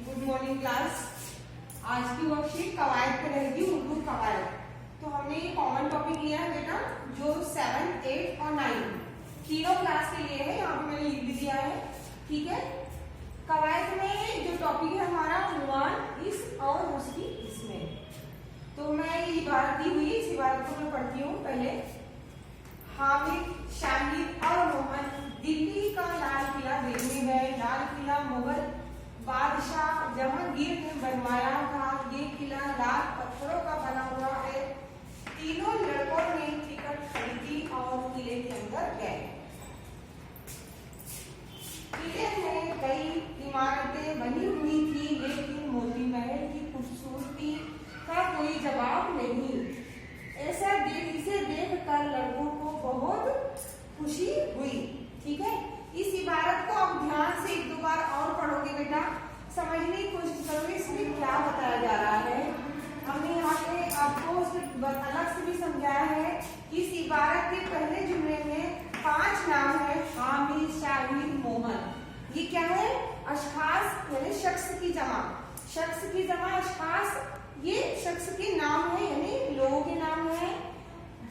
Good morning class. आज की worksheet कवायद पे रहेगी, उर्दू कवायद। तो हमने ये कॉमन टॉपिक लिया है बेटा, जो 7, 8 और 9 तीनों क्लास के लिए है। यहाँ पे मैंने लिख भी दिया है, ठीक है। कवायद में जो टॉपिक है हमारा उन्वान इस और उसकी इसमें। तो मैं ये इबारत दी हुई, इस इबारत को मैं पढ़ती हूँ पहले। हामिद, शाहिद और मोहन दिल्ली का लाल किला देखने गए। लाल किला मुगल बादशाह जहांगीर ने बनवाया था। ये किला लाल पत्थरों का बना हुआ है। तीनों लड़कों ने टिकट खरीदी और किले के अंदर गए। किले में कई इमारतें बनी हुई थी, लेकिन मोती महल की खूबसूरती का कोई जवाब नहीं। इसे देखकर लड़कों को बहुत खुशी हुई, ठीक है। इस इबारत को आप ध्यान से एक दो बार और पढ़ोगे बेटा, समझने की कोशिश करोगे इसमें क्या बताया जा रहा है। हमने यहाँ पे आपको अलग से भी समझाया है कि इस इबारत के पहले जुमले में 5 नाम है, हामिद, शाहिद, मोहन। ये क्या है? अशखास यानी शख्स की जमा। शख्स की जमा अशखास, ये शख्स के नाम है यानी लोगों के नाम है।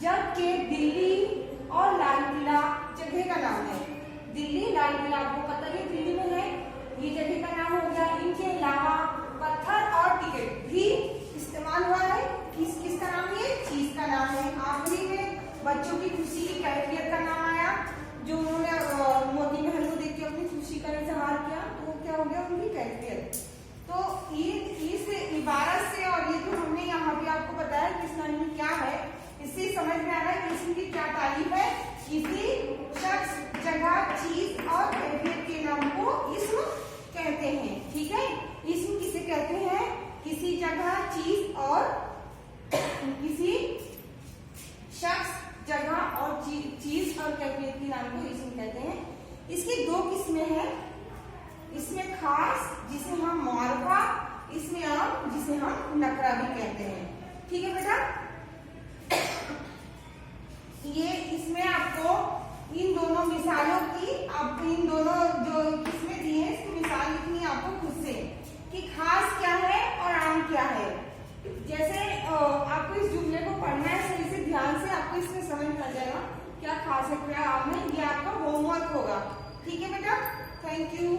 जबकि दिल्ली और लाल किला जगह का नाम है। दिल्ली, लाल किला आपको पता है दिल्ली में है, ये जगह का नाम हो गया। इनके अलावा पत्थर और टिकट भी इस्तेमाल हुआ है। किसका नाम है? चीज का नाम है। आखिरी में बच्चों की खुशी की कैफियत का नाम आया, जो उन्होंने मोती महल को देख के अपनी खुशी का इजहार किया, तो वो क्या हो गया? उनकी कैफियत। तो ये इस इबारत से और ये जो हमने यहाँ पे आपको बताया कि इसका नाम क्या है, इससे समझ में आ रहा है कि इसकी क्या तारीफ है। किसी शख्स, जगह, चीज और कैफियत के नाम को इस्म कहते हैं, ठीक है। इस्म किसे कहते हैं? किसी जगह, चीज और किसी शख्स, जगह और चीज और कैफियत के नाम को इस्म कहते हैं। इसकी 2 किस्में हैं। इसमें खास, जिसे हम मारफा, इसमें आम, जिसे हम नकरा भी कहते हैं, ठीक है बेटा। ये इसमें आपको इन दोनों मिसालों की, आपको इन दोनों जो किस्में दी है इसकी मिसाल लिखनी है आपको खुद से कि खास क्या है और आम क्या है। जैसे आपको इस जुमले को पढ़ना है सही से, ध्यान से, आपको इसमें समझ में आ जाएगा क्या खास है क्या आम है। ये आपका होमवर्क होगा, ठीक है बेटा। Thank you.